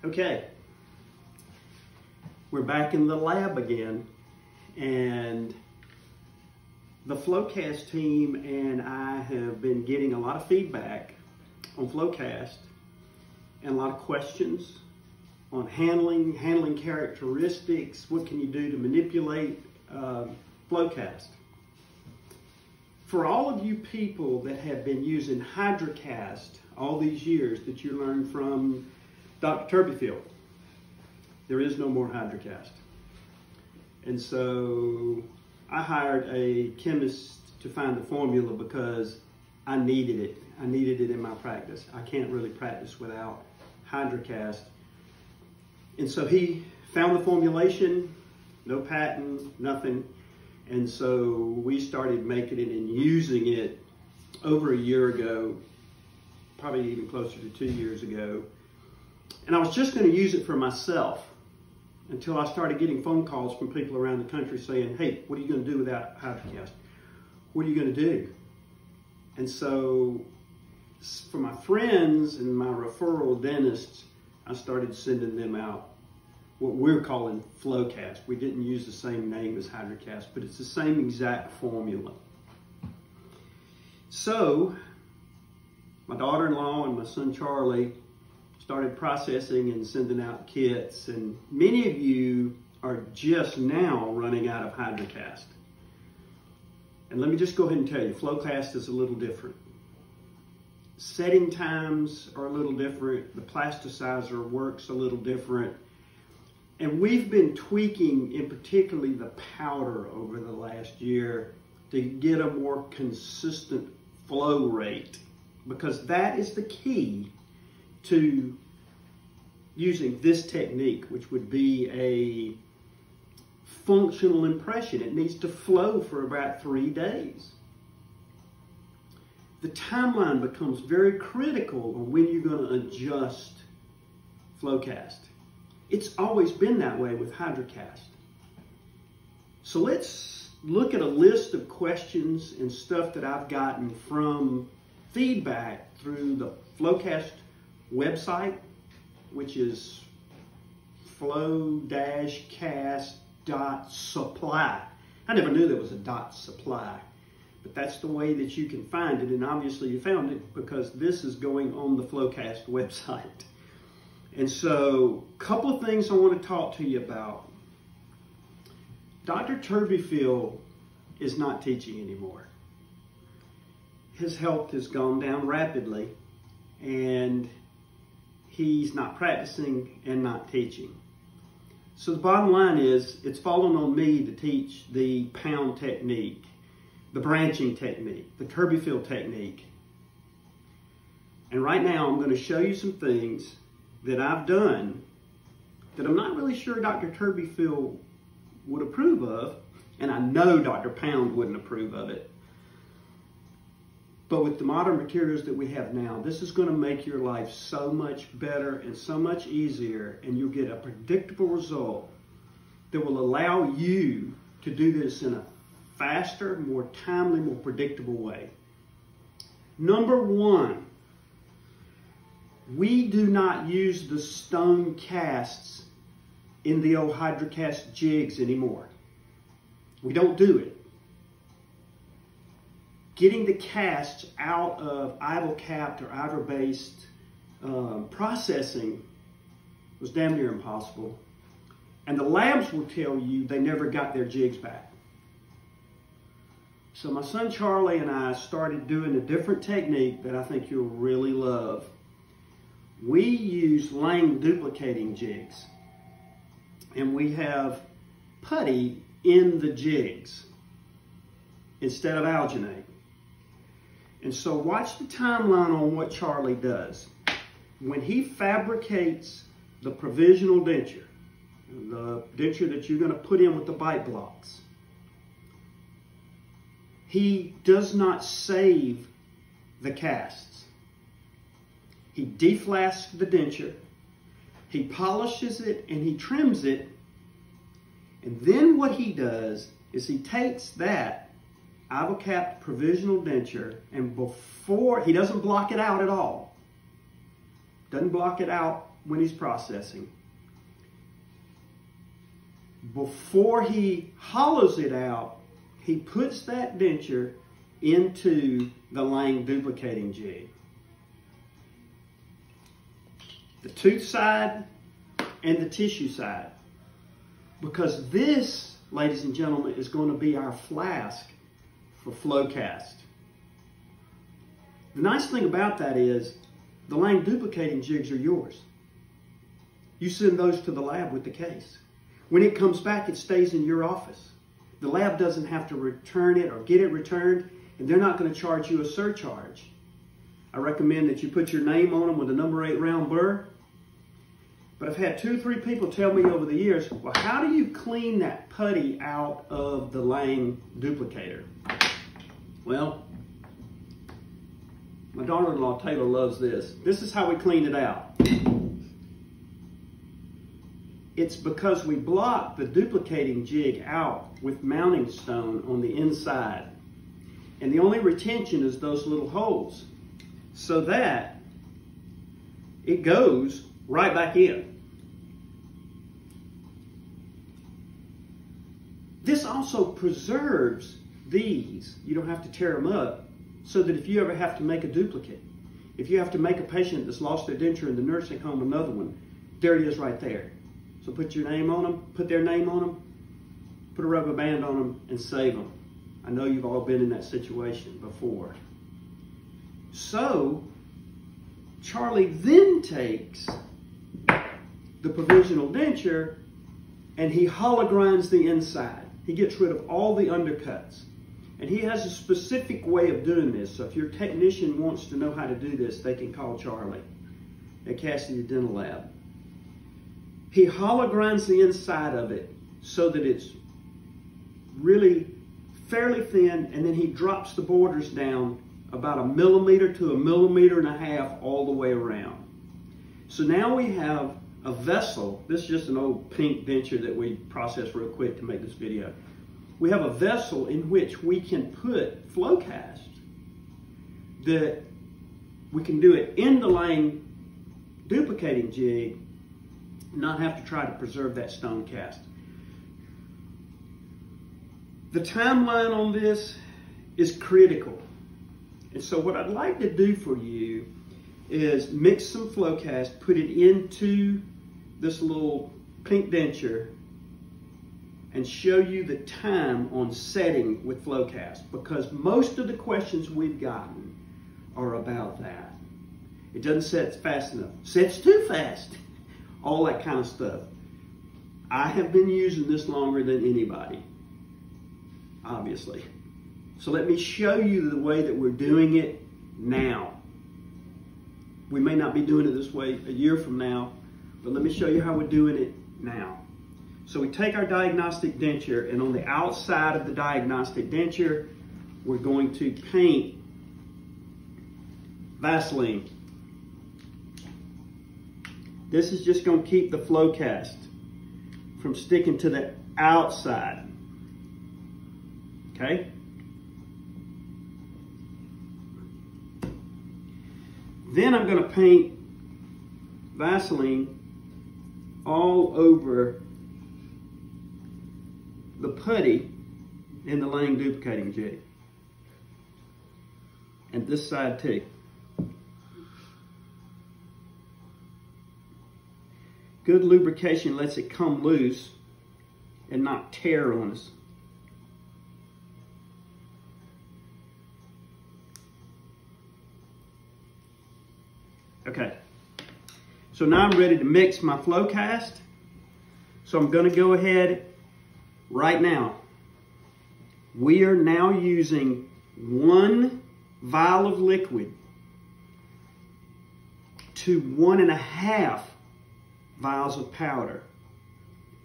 Okay, we're back in the lab again, and the Flowcast team and I have been getting a lot of feedback on Flowcast and a lot of questions on handling characteristics. What can you do to manipulate Flowcast? For all of you people that have been using HydroCast all these years that you learned from Dr. Turbyfield, there is no more HydroCast. And so I hired a chemist to find the formula because I needed it. I needed it in my practice. I can't really practice without HydroCast. And so he found the formulation, no patent, nothing. And so we started making it and using it over a year ago, probably even closer to 2 years ago. And I was just going to use it for myself until I started getting phone calls from people around the country saying, hey, what are you going to do without HydroCast? What are you going to do? And so for my friends and my referral dentists, I started sending them out what we're calling Flowcast. We didn't use the same name as HydroCast, but it's the same exact formula. So my daughter-in-law and my son Charlie started processing and sending out kits, and many of you are just now running out of HydroCast. And let me just go ahead and tell you, Flowcast is a little different. Setting times are a little different. The plasticizer works a little different. And we've been tweaking, in particularly the powder over the last year to get a more consistent flow rate, because that is the key to using this technique, which would be a functional impression. It needs to flow for about 3 days. The timeline becomes very critical on when you're going to adjust Flowcast. It's always been that way with HydroCast. So let's look at a list of questions and stuff that I've gotten from feedback through the Flowcast website, which is flow-cast.supply. I never knew there was a .supply, but that's the way that you can find it, and obviously you found it because this is going on the Flowcast website. And so, a couple of things I want to talk to you about. Dr. Turbyfield is not teaching anymore. His health has gone down rapidly, and he's not practicing and not teaching. So the bottom line is, it's fallen on me to teach the pound technique, the branching technique, the Turbyfield technique. And right now I'm going to show you some things that I've done that I'm not really sure Dr. Turbyfield would approve of, and I know Dr. Pound wouldn't approve of it. But with the modern materials that we have now, this is going to make your life so much better and so much easier, and you'll get a predictable result that will allow you to do this in a faster, more timely, more predictable way. Number one, we do not use the stone casts in the old HydroCast jigs anymore. We don't do it. Getting the casts out of idle capped or outer-based processing was damn near impossible. And the labs will tell you they never got their jigs back. So my son Charlie and I started doing a different technique that I think you'll really love. We use Lang duplicating jigs, and we have putty in the jigs instead of alginate. And so watch the timeline on what Charlie does. When he fabricates the provisional denture, the denture that you're going to put in with the bite blocks, he does not save the casts. He deflasks the denture, he polishes it, and he trims it. And then what he does is he takes that Ivocap provisional denture, and before, he doesn't block it out at all. Doesn't block it out when he's processing, before he hollows it out, he puts that denture into the Lang duplicating jig. The tooth side and the tissue side. Because this, ladies and gentlemen, is going to be our flask for FlowCast. The nice thing about that is the Lang duplicating jigs are yours. You send those to the lab with the case. When it comes back, it stays in your office. The lab doesn't have to return it or get it returned, and they're not going to charge you a surcharge. I recommend that you put your name on them with a number 8 round burr. But I've had 2 or 3 people tell me over the years, well, how do you clean that putty out of the Lang duplicator? Well, my daughter-in-law Taylor loves this. This is how we clean it out. It's because we block the duplicating jig out with mounting stone on the inside. And the only retention is those little holes, so that it goes right back in. This also preserves these. You don't have to tear them up, so that if you ever have to make a duplicate, if you have to make a patient that's lost their denture in the nursing home another one, there it is right there. So put your name on them, put their name on them, put a rubber band on them, and save them. I know you've all been in that situation before. So, Charlie then takes the provisional denture and he hologrinds the inside. He gets rid of all the undercuts. And he has a specific way of doing this. So if your technician wants to know how to do this, they can call Charlie at Cassidy Dental Lab. He hologrinds the inside of it so that it's really fairly thin, and then he drops the borders down about 1 millimeter to 1.5 millimeters all the way around. So now we have a vessel. This is just an old pink denture that we processed real quick to make this video. We have a vessel in which we can put FlowCast, that we can do it in the Lang duplicating jig, not have to try to preserve that stone cast. The timeline on this is critical. And so what I'd like to do for you is mix some FlowCast, put it into this little pink denture, and show you the time on setting with FlowCast, because most of the questions we've gotten are about that. It doesn't set fast enough, sets too fast, all that kind of stuff. I have been using this longer than anybody, obviously. So let me show you the way that we're doing it now. We may not be doing it this way a year from now, but let me show you how we're doing it now. So we take our diagnostic denture, and on the outside of the diagnostic denture, we're going to paint Vaseline. This is just going to keep the FlowCast from sticking to the outside. Okay? Then I'm going to paint Vaseline all over the putty in the Lang duplicating jig. And this side too. Good lubrication lets it come loose and not tear on us. Okay, so now I'm ready to mix my FlowCast. So I'm going to go ahead right now. We are now using 1 vial of liquid to 1.5 vials of powder.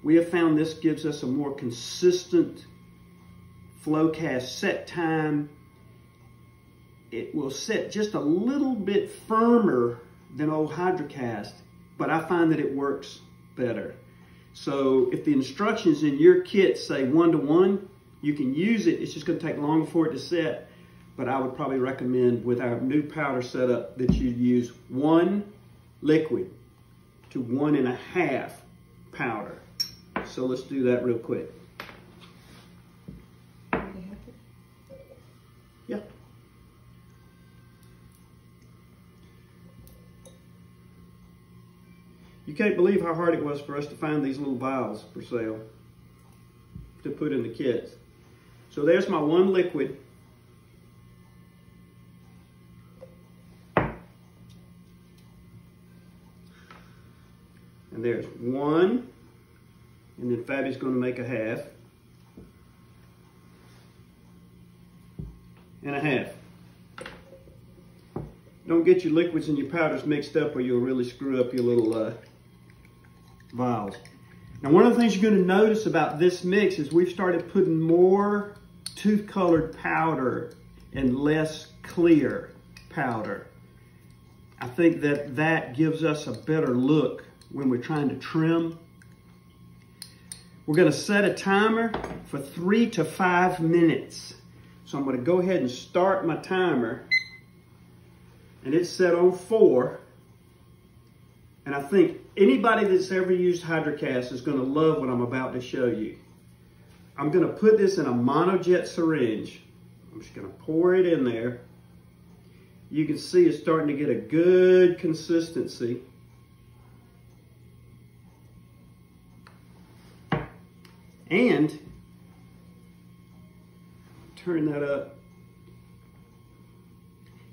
We have found this gives us a more consistent FlowCast set time. It will set just a little bit firmer than old HydroCast, but I find that it works better. So if the instructions in your kit say 1:1, you can use it. It's just going to take longer for it to set, but I would probably recommend with our new powder setup that you use 1 liquid to 1.5 powder. So let's do that real quick. Yeah. You can't believe how hard it was for us to find these little vials for sale to put in the kits. So there's my 1 liquid. And there's 1. And then Fabi's going to make a 1/2. And a 1/2. Don't get your liquids and your powders mixed up or you'll really screw up your little vials. Now, one of the things you're going to notice about this mix is we've started putting more tooth-colored powder and less clear powder. I think that that gives us a better look when we're trying to trim. We're going to set a timer for 3 to 5 minutes. So I'm going to go ahead and start my timer. And it's set on 4. And I think anybody that's ever used HydroCast is going to love what I'm about to show you. I'm going to put this in a monojet syringe. I'm just going to pour it in there. You can see it's starting to get a good consistency. And turn that up.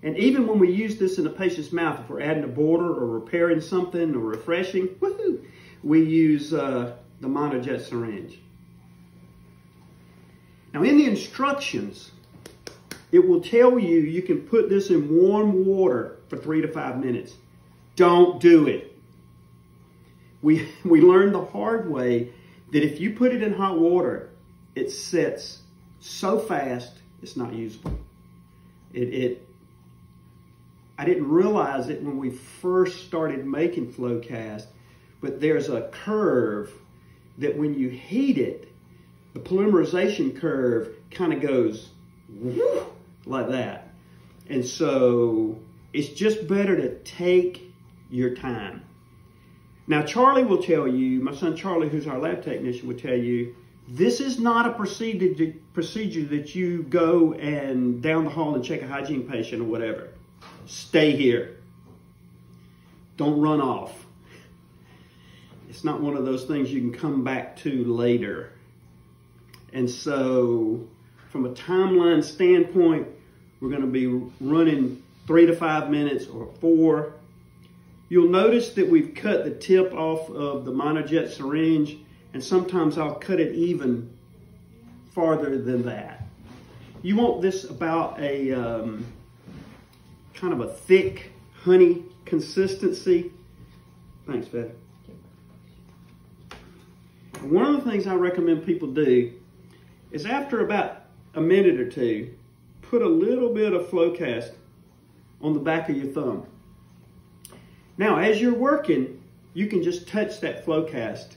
And even when we use this in the patient's mouth, if we're adding a border or repairing something or refreshing, woohoo, we use the monojet syringe. Now in the instructions, it will tell you you can put this in warm water for 3 to 5 minutes. Don't do it. We learned the hard way that if you put it in hot water, it sets so fast, it's not usable. I didn't realize it when we first started making FlowCast, but there's a curve that when you heat it, the polymerization curve kind of goes like that. And so it's just better to take your time. Now, Charlie will tell you, my son Charlie, who's our lab technician, will tell you, this is not a procedure that you go and down the hall and check a hygiene patient or whatever. Stay here. Don't run off. It's not one of those things you can come back to later. And so from a timeline standpoint, we're going to be running 3 to 5 minutes or 4. You'll notice that we've cut the tip off of the monojet syringe, and sometimes I'll cut it even farther than that. You want this about a kind of a thick honey consistency. Thanks, Beth. One of the things I recommend people do is after about a minute or 2, put a little bit of FlowCast on the back of your thumb. Now, as you're working, you can just touch that FlowCast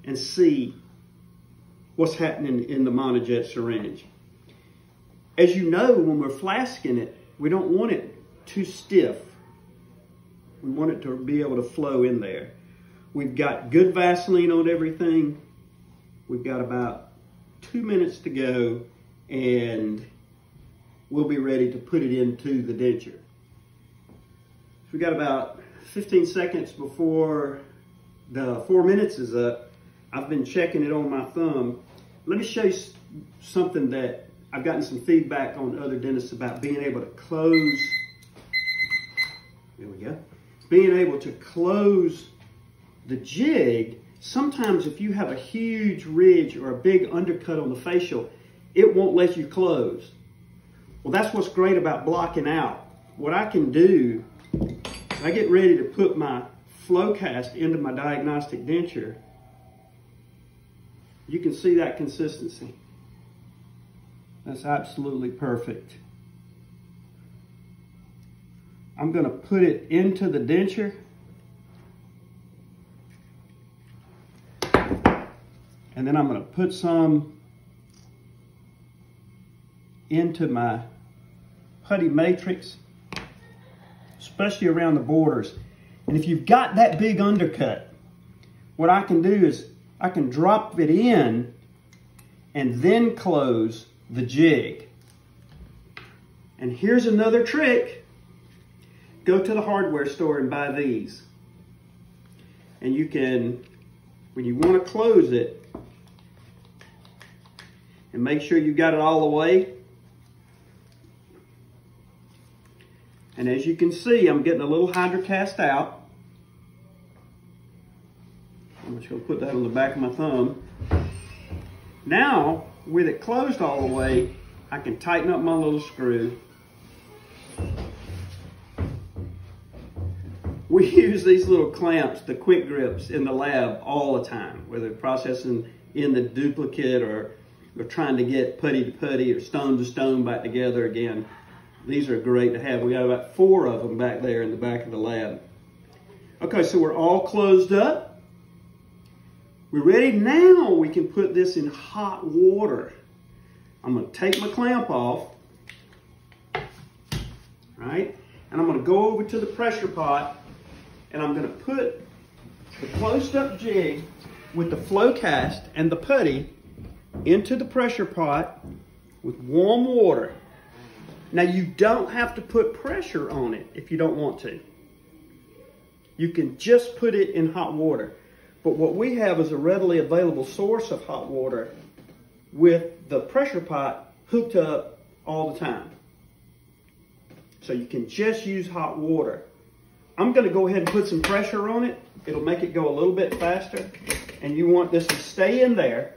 and see what's happening in the monojet syringe. As you know, when we're flasking it, we don't want it too stiff. We want it to be able to flow in there. We've got good Vaseline on everything. We've got about 2 minutes to go, and we'll be ready to put it into the denture. So we've got about 15 seconds before the 4 minutes is up. I've been checking it on my thumb. Let me show you something that I've gotten some feedback on other dentists about, being able to close. There we go. Being able to close the jig. Sometimes if you have a huge ridge or a big undercut on the facial, it won't let you close. Well, that's what's great about blocking out. What I can do, I get ready to put my FlowCast into my diagnostic denture. You can see that consistency. That's absolutely perfect. I'm going to put it into the denture. And then I'm going to put some into my putty matrix, especially around the borders. And if you've got that big undercut, what I can do is I can drop it in and then close the jig. And here's another trick. Go to the hardware store and buy these. And you can, when you want to close it, and make sure you got it all the way. And as you can see, I'm getting a little hydrocast out. I'm just going to put that on the back of my thumb. Now, with it closed all the way, I can tighten up my little screw. We use these little clamps, the quick grips, in the lab all the time, whether processing in the duplicate or trying to get putty to putty or stone to stone back together again. These are great to have. We got about 4 of them back there in the back of the lab. Okay, so we're all closed up. We're ready. Now we can put this in hot water. I'm going to take my clamp off, right? And I'm going to go over to the pressure pot and I'm going to put the closed up jig with the flow cast and the putty into the pressure pot with warm water. Now you don't have to put pressure on it if you don't want to. You can just put it in hot water. But what we have is a readily available source of hot water with the pressure pot hooked up all the time. So you can just use hot water. I'm going to go ahead and put some pressure on it. It'll make it go a little bit faster. And you want this to stay in there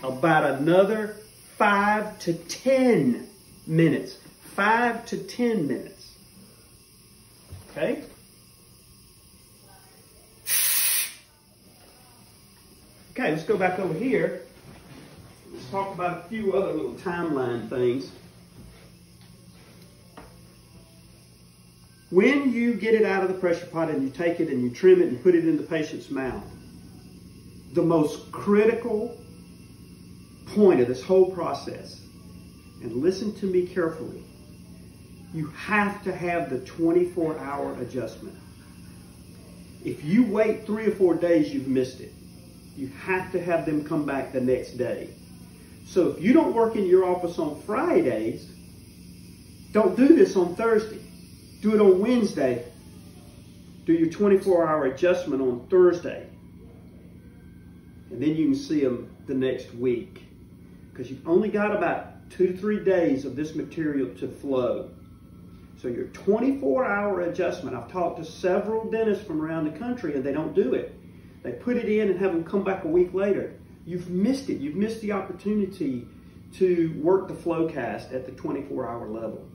about another 5 to 10 minutes. 5 to 10 minutes. Okay? Okay, let's go back over here. Let's talk about a few other little timeline things. When you get it out of the pressure pot and you take it and you trim it and put it in the patient's mouth, the most critical point of this whole process, and listen to me carefully, you have to have the 24-hour adjustment. If you wait 3 or 4 days, you've missed it. You have to have them come back the next day. So if you don't work in your office on Fridays, don't do this on Thursday. Do it on Wednesday. Do your 24-hour adjustment on Thursday. And then you can see them the next week. Because you've only got about 2 to 3 days of this material to flow. So your 24-hour adjustment, I've talked to several dentists from around the country and they don't do it. They put it in and have them come back a week later. You've missed it. You've missed the opportunity to work the flow cast at the 24-hour level.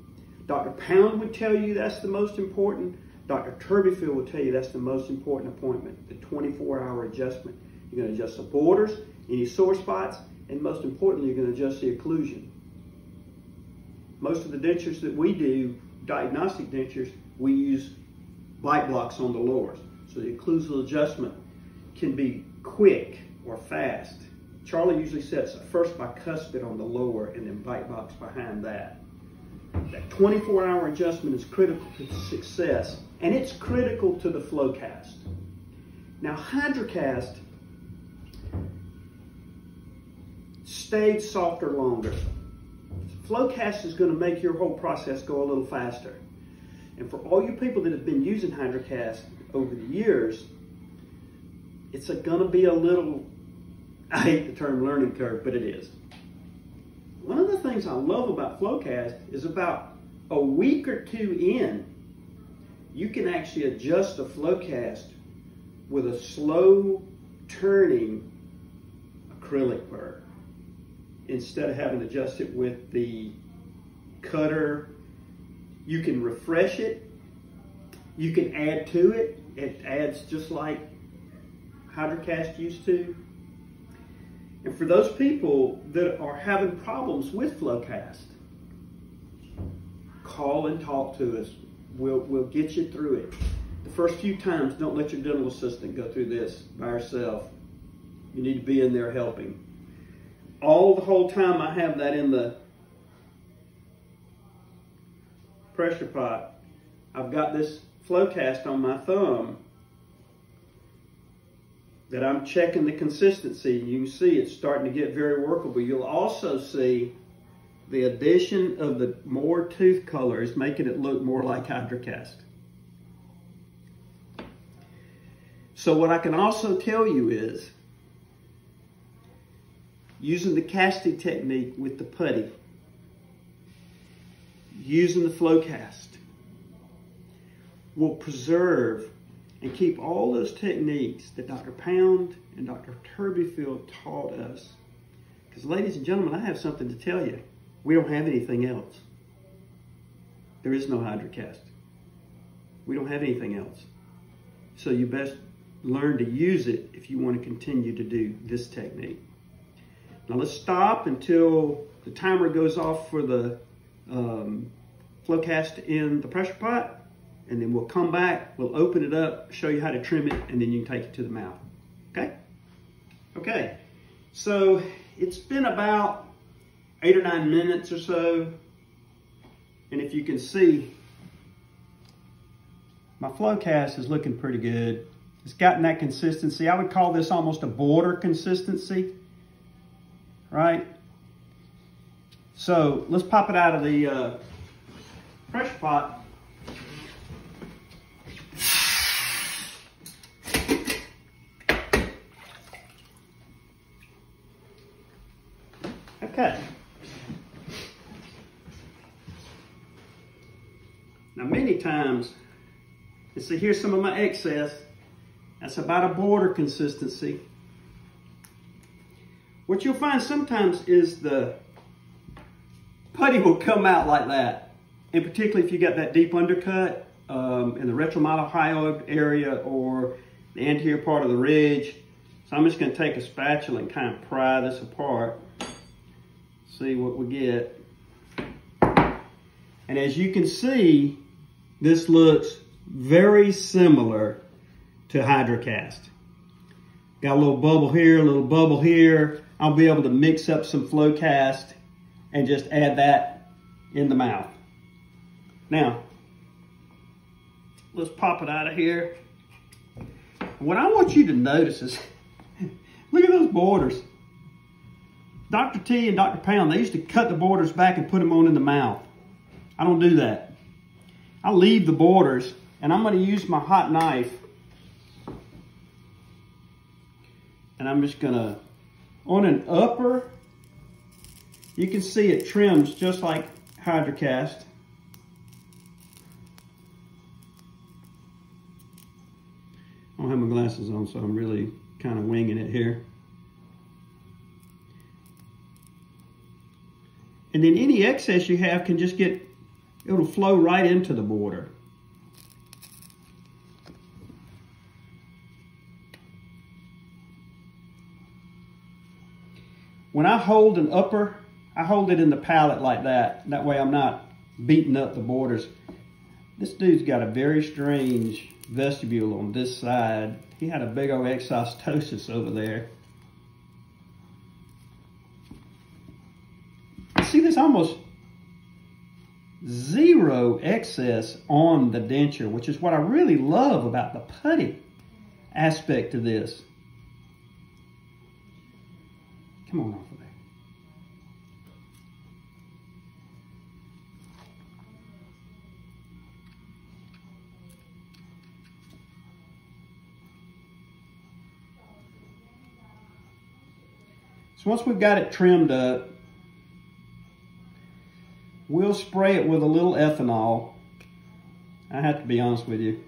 Dr. Pound would tell you that's the most important. Dr. Turbyfield would tell you that's the most important appointment, the 24-hour adjustment. You're going to adjust the borders, any sore spots, and most importantly, you're going to adjust the occlusion. Most of the dentures that we do, diagnostic dentures, we use bite blocks on the lowers. So the occlusal adjustment can be quick or fast. Charlie usually sets first bicuspid on the lower and then bite box behind that. That 24-hour adjustment is critical to success, and it's critical to the flow cast. Now, hydrocast stays softer longer. Flow cast is going to make your whole process go a little faster. And for all you people that have been using hydrocast over the years, it's going to be a little, I hate the term learning curve, but it is. One of the things I love about FlowCast is about a week or 2 in, you can actually adjust the FlowCast with a slow turning acrylic burr instead of having to adjust it with the cutter. You can refresh it. You can add to it. It adds just like hydrocast used to. And for those people that are having problems with FlowCast, call and talk to us. We'll get you through it. The first few times, don't let your dental assistant go through this by herself. You need to be in there helping. The whole time I have that in the pressure pot, I've got this flow cast on my thumb that I'm checking the consistency. You can see it's starting to get very workable. You'll also see the addition of the more tooth color is making it look more like HydroCast. So what I can also tell you is, using the Cassidy technique with the putty, using the flow cast, will preserve and keep all those techniques that Dr. Pound and Dr. Turbyfield taught us. Because ladies and gentlemen, I have something to tell you. We don't have anything else. There is no HydroCast. We don't have anything else. So you best learn to use it if you want to continue to do this technique. Now let's stop until the timer goes off for the flow cast in the pressure pot, and then we'll come back, we'll open it up, show you how to trim it, and then you can take it to the mouth. Okay? Okay, so it's been about 8 or 9 minutes or so, and if you can see, my flow cast is looking pretty good. It's gotten that consistency. I would call this almost a border consistency, right? So let's pop it out of the pressure pot. Okay. Now many times, and see here's some of my excess. That's about a border consistency. What you'll find sometimes is the putty will come out like that. And particularly if you got that deep undercut in the retromylohyoid area or the anterior part of the ridge. So I'm just going to take a spatula and kind of pry this apart. See what we get. And as you can see, this looks very similar to HydroCast. Got a little bubble here, a little bubble here. I'll be able to mix up some flow cast and just add that in the mouth. Now, let's pop it out of here. What I want you to notice is, look at those borders. Dr. T and Dr. Pound, they used to cut the borders back and put them on in the mouth. I don't do that. I leave the borders, and I'm going to use my hot knife, and I'm just going to, on an upper, you can see it trims just like HydroCast. I don't have my glasses on, so I'm really kind of winging it here. And then any excess you have can just get, it'll flow right into the border. When I hold an upper, I hold it in the palate like that. That way I'm not beating up the borders. This dude's got a very strange vestibule on this side. He had a big old exostosis over there. See, there's almost zero excess on the denture, which is what I really love about the putty aspect of this. Come on off of there. So once we've got it trimmed up, we'll spray it with a little ethanol. I have to be honest with you.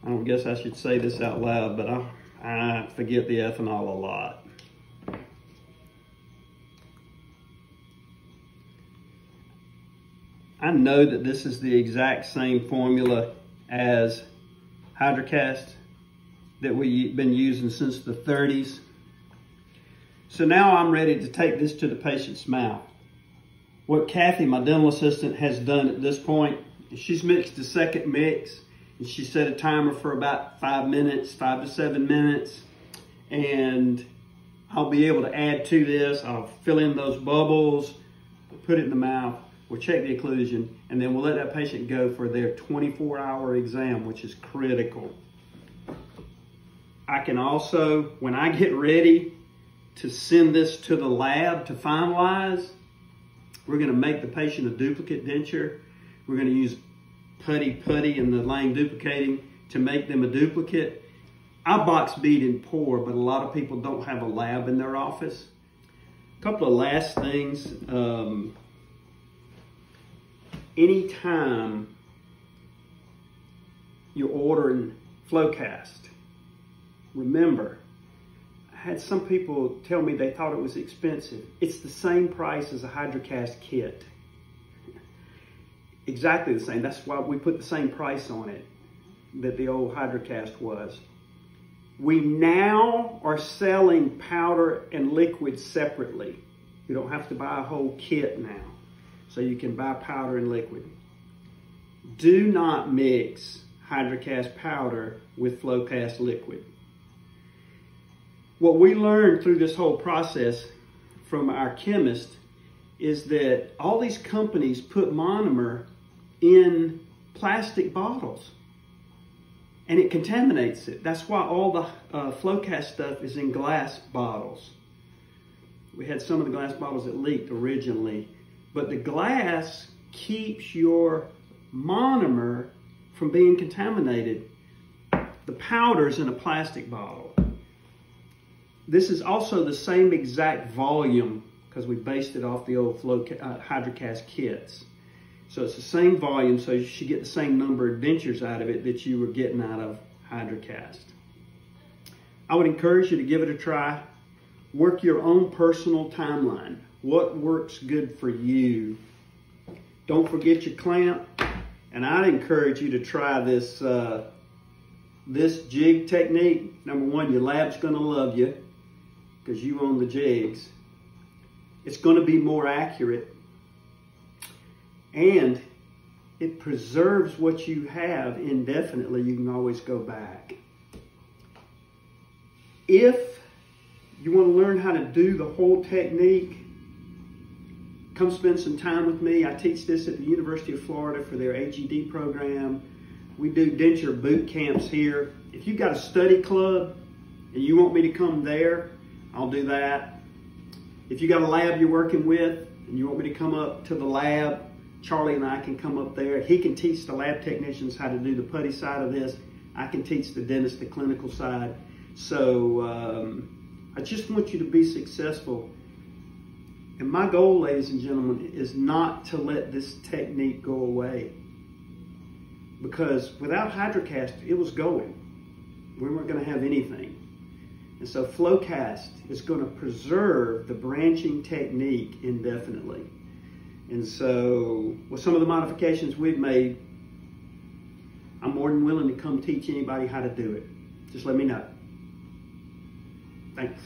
I don't guess I should say this out loud, but I forget the ethanol a lot. I know that this is the exact same formula as HydroCast that we've been using since the 30s. So now I'm ready to take this to the patient's mouth. What Kathy, my dental assistant, has done at this point, she's mixed the second mix, and she set a timer for about 5 minutes, 5 to 7 minutes, and I'll be able to add to this. I'll fill in those bubbles, put it in the mouth. we'll check the occlusion, and then we'll let that patient go for their 24-hour exam, which is critical. I can also, when I get ready to send this to the lab to finalize, we're going to make the patient a duplicate denture. We're going to use putty and the lane duplicating to make them a duplicate. I box bead and pour, but a lot of people don't have a lab in their office. A couple of last things. Anytime you're ordering FlowCast, remember, I had some people tell me they thought it was expensive. It's the same price as a HydroCast kit. Exactly the same. That's why we put the same price on it that the old HydroCast was. We now are selling powder and liquid separately. You don't have to buy a whole kit now. So you can buy powder and liquid. Do not mix HydroCast powder with FlowCast liquid. What we learned through this whole process from our chemist is that all these companies put monomer in plastic bottles and it contaminates it. That's why all the FlowCast stuff is in glass bottles. We had some of the glass bottles that leaked originally, but the glass keeps your monomer from being contaminated. The powder's in a plastic bottle. This is also the same exact volume because we based it off the old HydroCast kits. So it's the same volume, so you should get the same number of dentures out of it that you were getting out of HydroCast. I would encourage you to give it a try. Work your own personal timeline. What works good for you? Don't forget your clamp. And I'd encourage you to try this, this jig technique. Number one, your lab's gonna love you because you own the jigs. It's gonna be more accurate. And it preserves what you have indefinitely. You can always go back. If you want to learn how to do the whole technique, come spend some time with me. I teach this at the University of Florida for their AGD program. We do denture boot camps here. If you've got a study club and you want me to come there, I'll do that. If you got a lab you're working with and you want me to come up to the lab, Charlie and I can come up there. He can teach the lab technicians how to do the putty side of this. I can teach the dentist the clinical side. So I just want you to be successful. And my goal, ladies and gentlemen, is not to let this technique go away. Because without HydroCast, it was going. We weren't going to have anything. And so FlowCast is going to preserve the branching technique indefinitely. And so with some of the modifications we've made, I'm more than willing to come teach anybody how to do it. Just let me know. Thanks.